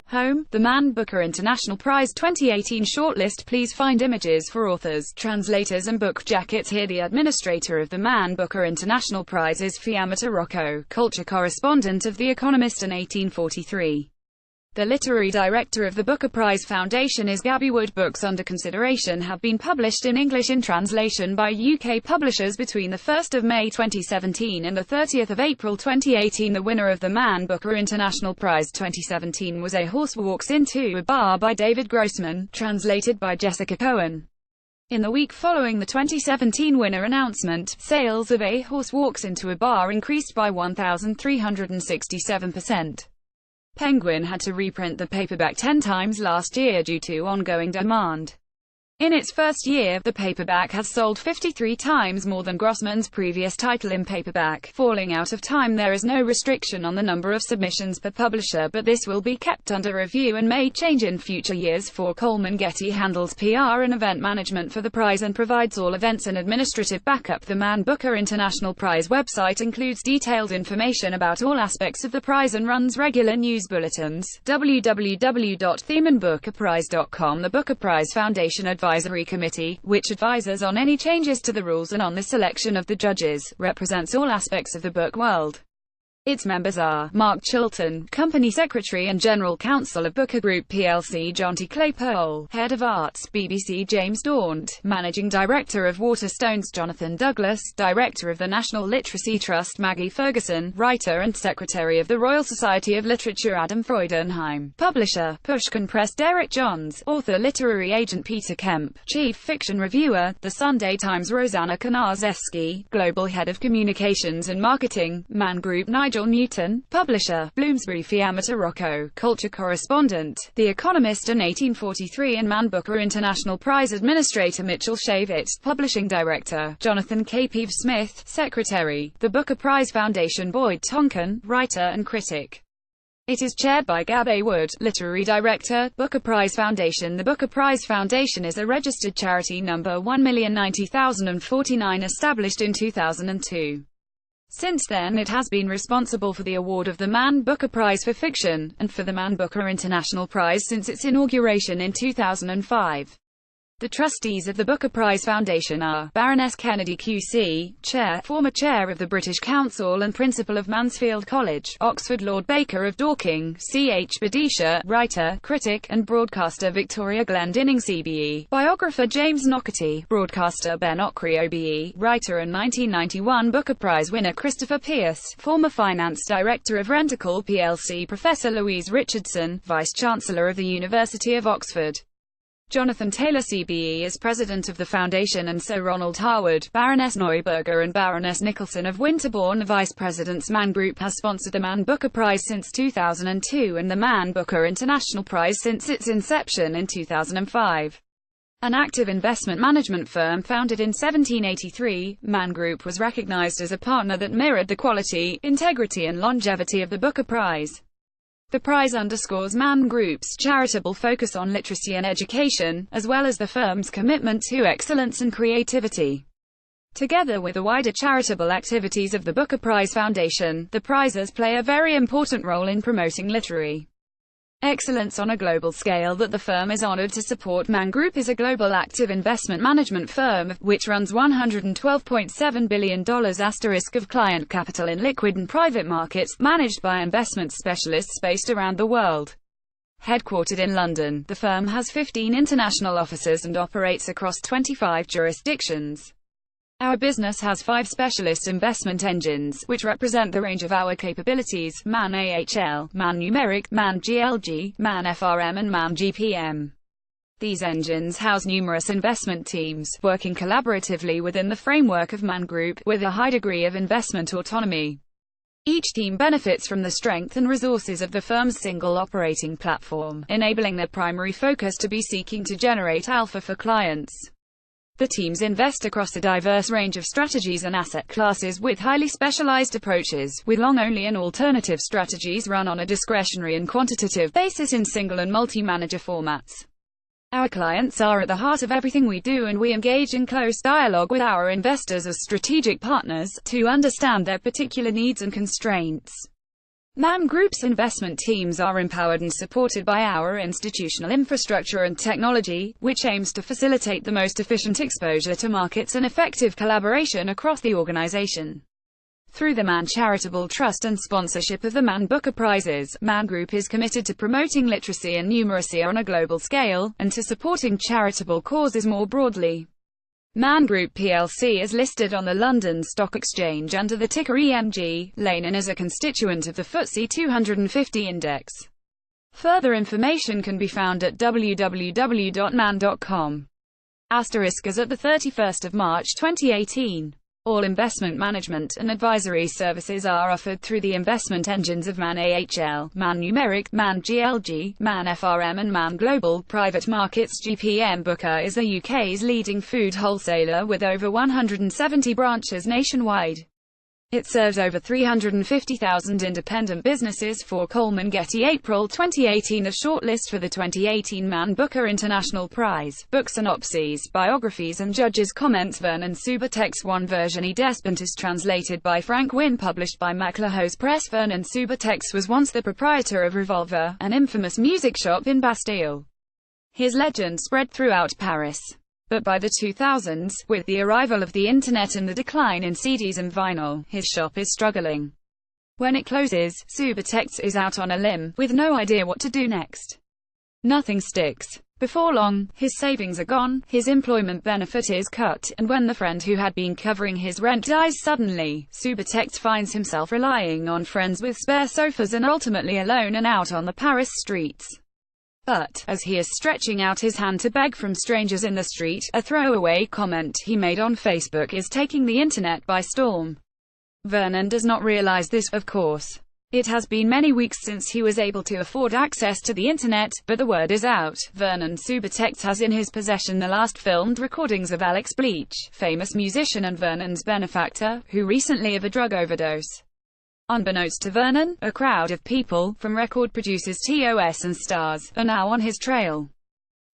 Home, the Man Booker International Prize 2018 shortlist. Please find images for authors, translators and book jackets here. The administrator of the Man Booker International Prize is Fiammetta Rocco, culture correspondent of The Economist in 1843. The literary director of the Booker Prize Foundation is Gabby Wood. Books under consideration have been published in English in translation by UK publishers between the 1st of May 2017 and the 30th of April 2018. The winner of the Man Booker International Prize 2017 was A Horse Walks Into a Bar by David Grossman, translated by Jessica Cohen. In the week following the 2017 winner announcement, sales of A Horse Walks Into a Bar increased by 1,367%. Penguin had to reprint the paperback 10 times last year due to ongoing demand. In its first year, the paperback has sold 53 times more than Grossman's previous title in paperback. Falling out of time. There is no restriction on the number of submissions per publisher, but this will be kept under review and may change in future years. For Coleman Getty handles PR and event management for the prize and provides all events and administrative backup. The Man Booker International Prize website includes detailed information about all aspects of the prize and runs regular news bulletins. www.themanbookerprize.com. The Booker Prize Foundation Advisory Committee, which advises on any changes to the rules and on the selection of the judges, represents all aspects of the book world. Its members are Mark Chilton, Company Secretary and General Counsel of Booker Group plc; John T. Claypole, Head of Arts, BBC; James Daunt, Managing Director of Waterstones; Jonathan Douglas, Director of the National Literacy Trust; Maggie Ferguson, Writer and Secretary of the Royal Society of Literature; Adam Freudenheim, Publisher, Pushkin Press; Derek Johns, Author; Literary Agent Peter Kemp, Chief Fiction Reviewer, The Sunday Times; Rosanna Kanarzeski, Global Head of Communications and Marketing, Man Group; Nigel Newton, Publisher, Bloomsbury; Fiammetta Rocco, Culture Correspondent, The Economist in 1843 and Man Booker International Prize Administrator; Mitchell Shavit, Publishing Director; Jonathan K. Peeve-Smith, Secretary; The Booker Prize Foundation; Boyd Tonkin, Writer and Critic. It is chaired by Gabby Wood, Literary Director, Booker Prize Foundation. The Booker Prize Foundation is a registered charity number 1,090,049, established in 2002. Since then it has been responsible for the award of the Man Booker Prize for Fiction, and for the Man Booker International Prize since its inauguration in 2005. The trustees of the Booker Prize Foundation are Baroness Kennedy QC, Chair, former Chair of the British Council and Principal of Mansfield College, Oxford; Lord Baker of Dorking, C.H. Badisha, Writer, Critic, and Broadcaster; Victoria Glendinning CBE, Biographer; James Nockety, Broadcaster; Ben Okri OBE, Writer and 1991 Booker Prize winner; Christopher Pierce, former Finance Director of Rentokil plc; Professor Louise Richardson, Vice-Chancellor of the University of Oxford; Jonathan Taylor CBE is President of the Foundation, and Sir Ronald Harwood, Baroness Neuberger and Baroness Nicholson of Winterbourne, Vice Presidents. Man Group has sponsored the Man Booker Prize since 2002 and the Man Booker International Prize since its inception in 2005. An active investment management firm founded in 1783, Man Group was recognized as a partner that mirrored the quality, integrity and longevity of the Booker Prize. The prize underscores Man Group's charitable focus on literacy and education, as well as the firm's commitment to excellence and creativity. Together with the wider charitable activities of the Booker Prize Foundation, the prizes play a very important role in promoting literary excellence on a global scale. That the firm is honored to support. Man Group is a global active investment management firm, which runs $112.7 billion of client capital in liquid and private markets, managed by investment specialists based around the world. Headquartered in London, the firm has 15 international offices and operates across 25 jurisdictions. Our business has 5 specialist investment engines, which represent the range of our capabilities: Man AHL, Man Numeric, Man GLG, Man FRM and Man GPM. These engines house numerous investment teams, working collaboratively within the framework of Man Group, with a high degree of investment autonomy. Each team benefits from the strength and resources of the firm's single operating platform, enabling their primary focus to be seeking to generate alpha for clients. The teams invest across a diverse range of strategies and asset classes with highly specialized approaches, with long-only and alternative strategies run on a discretionary and quantitative basis in single and multi-manager formats. Our clients are at the heart of everything we do, and we engage in close dialogue with our investors as strategic partners, to understand their particular needs and constraints. Man Group's investment teams are empowered and supported by our institutional infrastructure and technology, which aims to facilitate the most efficient exposure to markets and effective collaboration across the organization. Through the Man Charitable Trust and sponsorship of the Man Booker Prizes, Man Group is committed to promoting literacy and numeracy on a global scale, and to supporting charitable causes more broadly. Man Group plc is listed on the London Stock Exchange under the ticker EMG, LANE, and is a constituent of the FTSE 250 index. Further information can be found at www.man.com. Asterisk as at the 31st of March 2018. All investment management and advisory services are offered through the investment engines of Man AHL, Man Numeric, Man GLG, Man FRM and Man Global Private Markets. GPM Booker is the UK's leading food wholesaler with over 170 branches nationwide. It serves over 350,000 independent businesses. For Coleman Getty, April 2018. A shortlist for the 2018 Man Booker International Prize. Book synopses, biographies and judges' comments. Vernon Subutex 1 version E. Despontis translated by Frank Wynne, published by MacLehose Press. Vernon Subutex was once the proprietor of Revolver, an infamous music shop in Bastille. His legend spread throughout Paris. But by the 2000s, with the arrival of the internet and the decline in CDs and vinyl, his shop is struggling. When it closes, Subutex is out on a limb, with no idea what to do next. Nothing sticks. Before long, his savings are gone, his employment benefit is cut, and when the friend who had been covering his rent dies suddenly, Subutex finds himself relying on friends with spare sofas and ultimately alone and out on the Paris streets. But, as he is stretching out his hand to beg from strangers in the street, a throwaway comment he made on Facebook is taking the internet by storm. Vernon does not realize this, of course. It has been many weeks since he was able to afford access to the internet, but the word is out. Vernon Subutex has in his possession the last filmed recordings of Alex Bleach, famous musician and Vernon's benefactor, who recently of a drug overdose. Unbeknownst to Vernon, a crowd of people, from record producers TOS and stars, are now on his trail.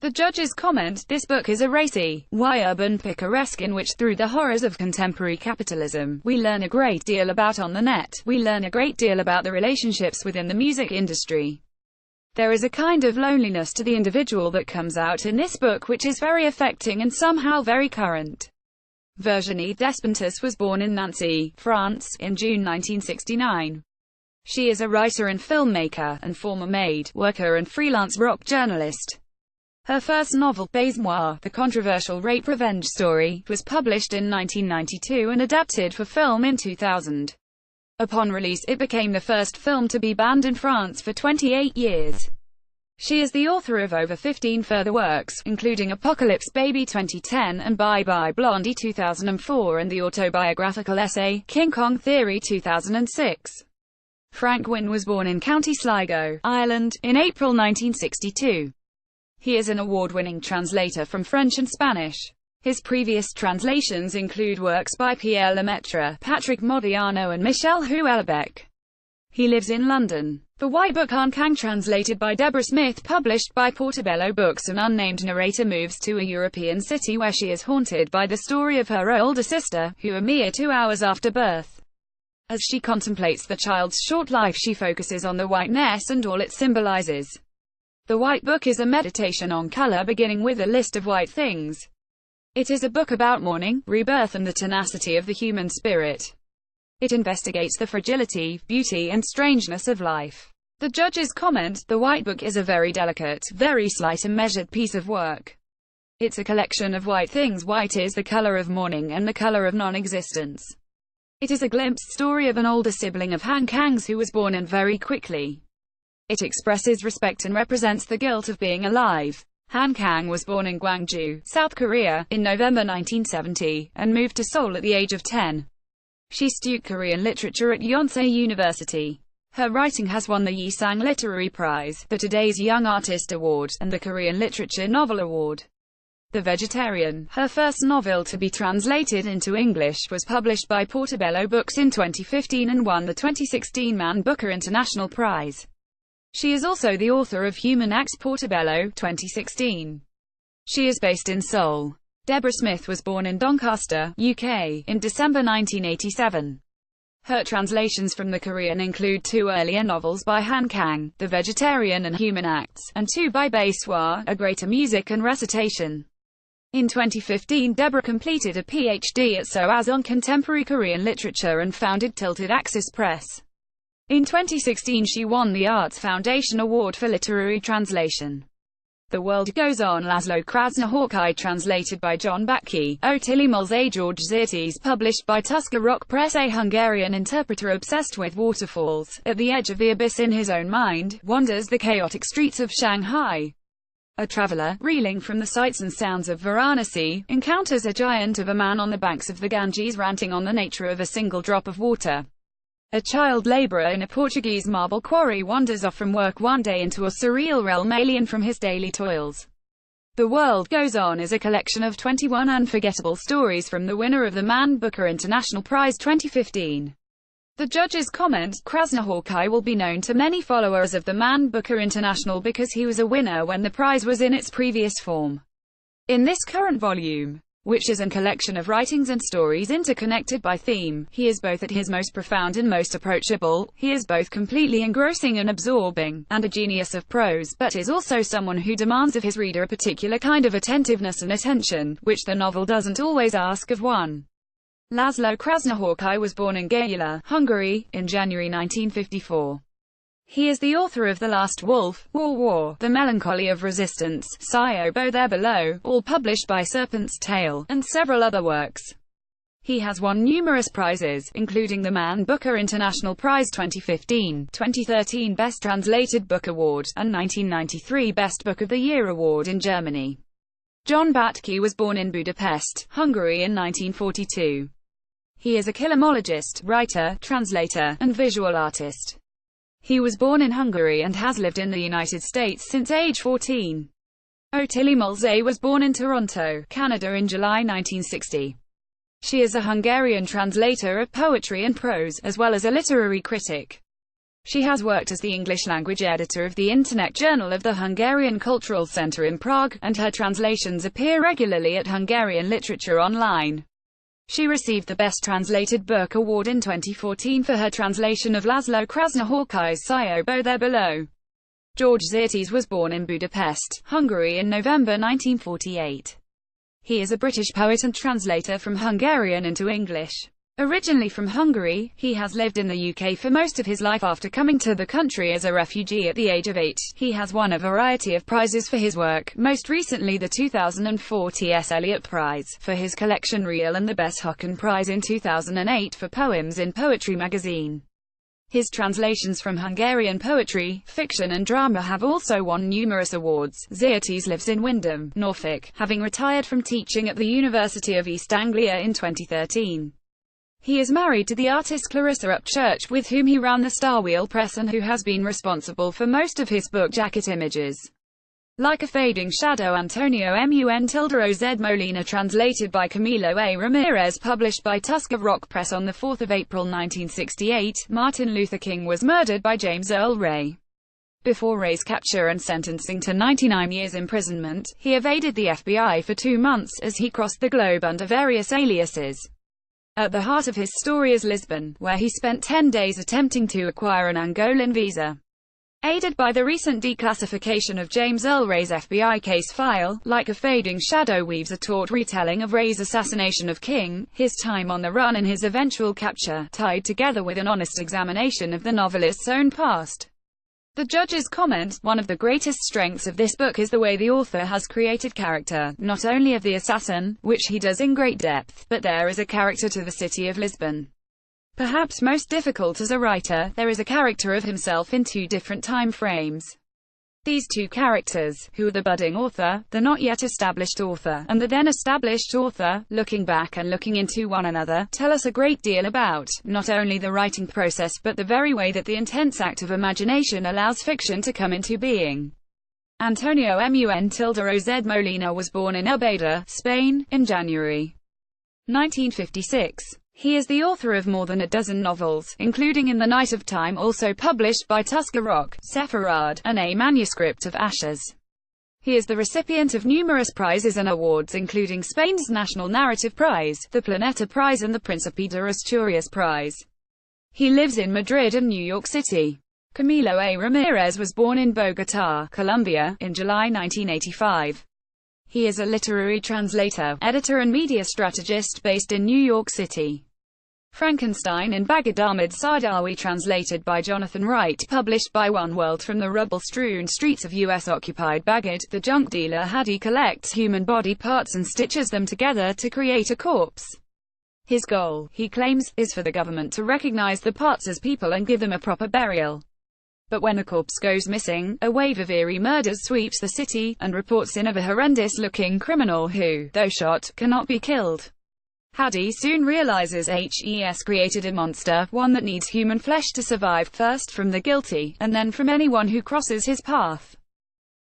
The judges comment, this book is a racy, urban picaresque in which through the horrors of contemporary capitalism, we learn a great deal about on the net, we learn a great deal about the relationships within the music industry. There is a kind of loneliness to the individual that comes out in this book which is very affecting and somehow very current. Virginie Despentes was born in Nancy, France, in June 1969. She is a writer and filmmaker, and former maid, worker and freelance rock journalist. Her first novel, Baise-moi, the controversial rape revenge story, was published in 1992 and adapted for film in 2000. Upon release, it became the first film to be banned in France for 28 years. She is the author of over 15 further works, including Apocalypse Baby 2010 and Bye Bye Blondie 2004 and the autobiographical essay, King Kong Theory 2006. Frank Wynne was born in County Sligo, Ireland, in April 1962. He is an award-winning translator from French and Spanish. His previous translations include works by Pierre Lemaitre, Patrick Modiano and Michel Houellebecq. He lives in London. The White Book Hang Kang, translated by Deborah Smith, published by Portobello Books. An unnamed narrator moves to a European city where she is haunted by the story of her older sister, who a mere 2 hours after birth. As she contemplates the child's short life, she focuses on the whiteness and all it symbolizes. The White Book is a meditation on color, beginning with a list of white things. It is a book about mourning, rebirth and the tenacity of the human spirit. It investigates the fragility, beauty and strangeness of life. The judges comment, the White Book is a very delicate, very slight and measured piece of work. It's a collection of white things. White is the color of mourning and the color of non-existence. It is a glimpsed story of an older sibling of Han Kang's who was born and very quickly. It expresses respect and represents the guilt of being alive. Han Kang was born in Gwangju, South Korea, in November 1970, and moved to Seoul at the age of 10. She studied Korean literature at Yonsei University. Her writing has won the Yisang Literary Prize, the Today's Young Artist Award, and the Korean Literature Novel Award. The Vegetarian, her first novel to be translated into English, was published by Portobello Books in 2015 and won the 2016 Man Booker International Prize. She is also the author of Human Acts, Portobello, 2016. She is based in Seoul. Deborah Smith was born in Doncaster, UK, in December 1987. Her translations from the Korean include 2 earlier novels by Han Kang, The Vegetarian and Human Acts, and 2 by Bae Swa, A Greater Music and Recitation. In 2015, Deborah completed a PhD at SOAS on contemporary Korean literature and founded Tilted Axis Press. In 2016 she won the Arts Foundation Award for Literary Translation. The World Goes On, Laszlo Krasznahorkai, translated by John Batke. Otili Mulze, George Zirtes, published by Tuska Rock Press. A Hungarian interpreter obsessed with waterfalls, at the edge of the abyss in his own mind, wanders the chaotic streets of Shanghai. A traveler, reeling from the sights and sounds of Varanasi, encounters a giant of a man on the banks of the Ganges ranting on the nature of a single drop of water. A child laborer in a Portuguese marble quarry wanders off from work one day into a surreal realm alien from his daily toils. The World Goes On is a collection of 21 unforgettable stories from the winner of the Man Booker International Prize 2015. The judges comment, Krasznahorkai will be known to many followers of the Man Booker International because he was a winner when the prize was in its previous form. In this current volume, which is a collection of writings and stories interconnected by theme, he is both at his most profound and most approachable. He is both completely engrossing and absorbing, and a genius of prose, but is also someone who demands of his reader a particular kind of attentiveness and attention, which the novel doesn't always ask of one. Laszlo Krasznahorkai was born in Gayula, Hungary, in January 1954. He is the author of The Last Wolf, War, The Melancholy of Resistance, Syobo There Below, all published by Serpent's Tail, and several other works. He has won numerous prizes, including the Man Booker International Prize 2015, 2013 Best Translated Book Award, and 1993 Best Book of the Year Award in Germany. John Batke was born in Budapest, Hungary in 1942. He is a kilomologist, writer, translator, and visual artist. He was born in Hungary and has lived in the United States since age 14. Otili Mulze was born in Toronto, Canada in July 1960. She is a Hungarian translator of poetry and prose, as well as a literary critic. She has worked as the English-language editor of the Internet Journal of the Hungarian Cultural Center in Prague, and her translations appear regularly at Hungarian Literature Online. She received the Best Translated Book Award in 2014 for her translation of Laszlo Krasznahorkai's Syobo There Below. George Zirtes was born in Budapest, Hungary in November 1948. He is a British poet and translator from Hungarian into English. Originally from Hungary, he has lived in the UK for most of his life after coming to the country as a refugee at the age of 8. He has won a variety of prizes for his work, most recently the 2004 T.S. Eliot Prize for his collection Reel and the Bess Hutton Prize in 2008 for poems in Poetry magazine. His translations from Hungarian poetry, fiction and drama have also won numerous awards. Zirtes lives in Windham, Norfolk, having retired from teaching at the University of East Anglia in 2013. He is married to the artist Clarissa Upchurch, with whom he ran the Star Wheel Press and who has been responsible for most of his book jacket images. Like a Fading Shadow, Antonio Mun Molina, translated by Camilo A. Ramirez, published by Tuska Rock Press on 4 April 1968, Martin Luther King was murdered by James Earl Ray. Before Ray's capture and sentencing to 99 years imprisonment, he evaded the FBI for 2 months as he crossed the globe under various aliases. At the heart of his story is Lisbon, where he spent 10 days attempting to acquire an Angolan visa. Aided by the recent declassification of James Earl Ray's FBI case file, Like a Fading Shadow weaves a taut retelling of Ray's assassination of King, his time on the run and his eventual capture, tied together with an honest examination of the novelist's own past. The judges comment, one of the greatest strengths of this book is the way the author has created character, not only of the assassin, which he does in great depth, but there is a character to the city of Lisbon. Perhaps most difficult as a writer, there is a character of himself in 2 different time frames. These 2 characters, who are the budding author, the not yet established author, and the then established author, looking back and looking into one another, tell us a great deal about, not only the writing process but the very way that the intense act of imagination allows fiction to come into being. Antonio Mun Molina was born in Ubeda, Spain, in January 1956. He is the author of more than a dozen novels, including In the Night of Time, also published by Tuska Rock, Sepharad, and A Manuscript of Ashes. He is the recipient of numerous prizes and awards including Spain's National Narrative Prize, the Planeta Prize and the Príncipe de Asturias Prize. He lives in Madrid and New York City. Camilo A. Ramirez was born in Bogotá, Colombia, in July 1985. He is a literary translator, editor and media strategist based in New York City. Frankenstein in Baghdad. Ahmed Sardawi, translated by Jonathan Wright, published by One World. From the rubble-strewn streets of US-occupied Baghdad, the junk dealer Hadi collects human body parts and stitches them together to create a corpse. His goal, he claims, is for the government to recognize the parts as people and give them a proper burial. But when a corpse goes missing, a wave of eerie murders sweeps the city, and reports in of a horrendous-looking criminal who, though shot, cannot be killed. Hadi soon realizes HES created a monster, one that needs human flesh to survive, first from the guilty, and then from anyone who crosses his path.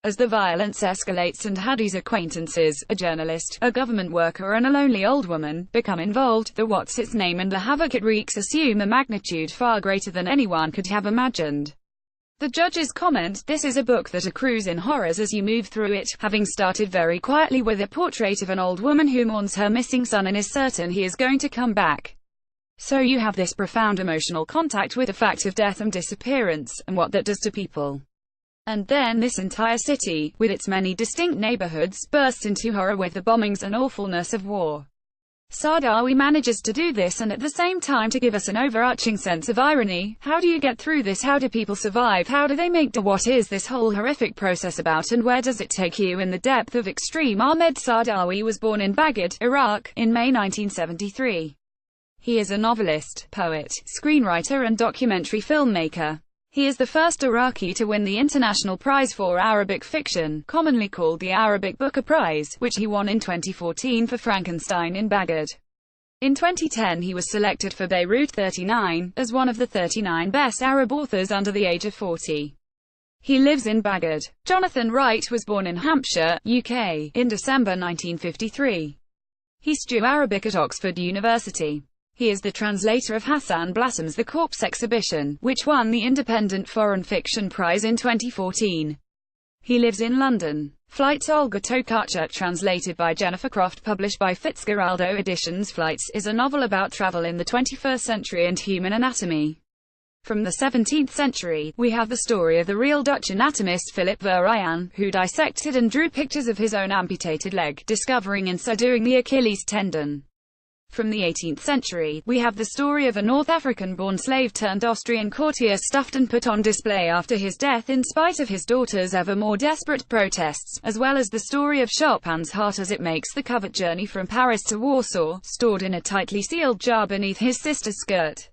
As the violence escalates and Hadi's acquaintances, a journalist, a government worker and a lonely old woman, become involved, the what's-its-name and the havoc it wreaks assume a magnitude far greater than anyone could have imagined. The judges comment, "This is a book that accrues in horrors as you move through it, having started very quietly with a portrait of an old woman who mourns her missing son and is certain he is going to come back. So you have this profound emotional contact with the fact of death and disappearance, and what that does to people. And then this entire city, with its many distinct neighborhoods, bursts into horror with the bombings and awfulness of war." Sardawi manages to do this and at the same time to give us an overarching sense of irony. How do you get through this? How do people survive? How do they make do? What is this whole horrific process about, and where does it take you in the depth of extreme? Ahmed Sardawi was born in Baghdad, Iraq, in May 1973. He is a novelist, poet, screenwriter and documentary filmmaker. He is the first Iraqi to win the International Prize for Arabic Fiction, commonly called the Arabic Booker Prize, which he won in 2014 for Frankenstein in Baghdad. In 2010 he was selected for Beirut 39, as one of the 39 best Arab authors under the age of 40. He lives in Baghdad. Jonathan Wright was born in Hampshire, UK, in December 1953. He studied Arabic at Oxford University. He is the translator of Hassan Blassem's The Corpse Exhibition, which won the Independent Foreign Fiction Prize in 2014. He lives in London. Flights. Olga Tokarczuk, translated by Jennifer Croft, published by Fitzgeraldo Editions. Flights is a novel about travel in the 21st century and human anatomy. From the 17th century, we have the story of the real Dutch anatomist Philip Verheyen, who dissected and drew pictures of his own amputated leg, discovering in so doing the Achilles tendon. From the 18th century, we have the story of a North African-born slave-turned-Austrian courtier stuffed and put on display after his death in spite of his daughter's ever more desperate protests, as well as the story of Chopin's heart as it makes the coveted journey from Paris to Warsaw, stored in a tightly sealed jar beneath his sister's skirt.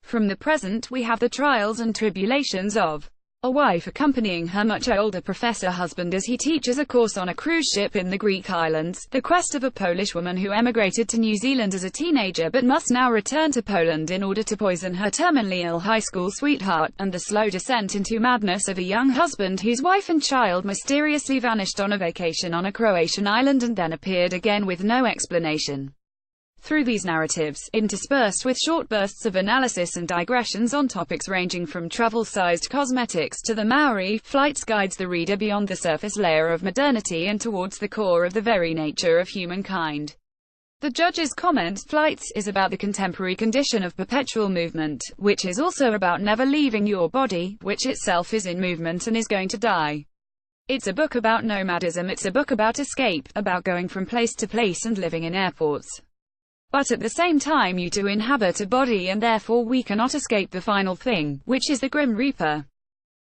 From the present, we have the trials and tribulations of a wife accompanying her much older professor husband as he teaches a course on a cruise ship in the Greek islands, the quest of a Polish woman who emigrated to New Zealand as a teenager but must now return to Poland in order to poison her terminally ill high school sweetheart, and the slow descent into madness of a young husband whose wife and child mysteriously vanished on a vacation on a Croatian island and then appeared again with no explanation. Through these narratives, interspersed with short bursts of analysis and digressions on topics ranging from travel-sized cosmetics to the Maori, Flights guides the reader beyond the surface layer of modernity and towards the core of the very nature of humankind. The judges comment, Flights is about the contemporary condition of perpetual movement, which is also about never leaving your body, which itself is in movement and is going to die. It's a book about nomadism, it's a book about escape, about going from place to place and living in airports. But at the same time you too inhabit a body and therefore we cannot escape the final thing, which is the Grim Reaper.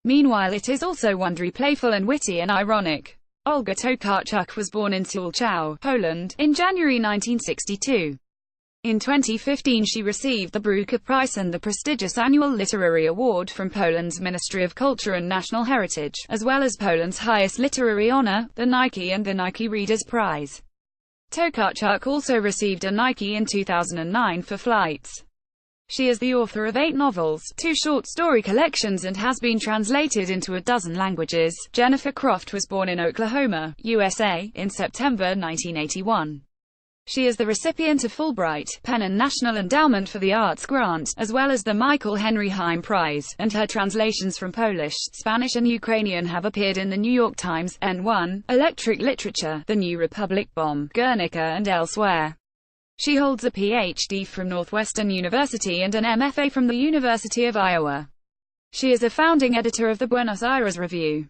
Meanwhile it is also wondery, playful and witty and ironic. Olga Tokarczuk was born in Sułkow, Poland, in January 1962. In 2015 she received the Booker Prize and the prestigious annual literary award from Poland's Ministry of Culture and National Heritage, as well as Poland's highest literary honor, the Nike and the Nike Reader's Prize. Tokarczuk also received a Nike in 2009 for Flights. She is the author of 8 novels, 2 short story collections and has been translated into a dozen languages. Jennifer Croft was born in Oklahoma, USA, in September 1981. She is the recipient of Fulbright, Penn and National Endowment for the Arts grant, as well as the Michael Henry Heim Prize, and her translations from Polish, Spanish and Ukrainian have appeared in the New York Times, N1, Electric Literature, The New Republic, Bomb, Guernica and elsewhere. She holds a Ph.D. from Northwestern University and an MFA from the University of Iowa. She is a founding editor of the Buenos Aires Review.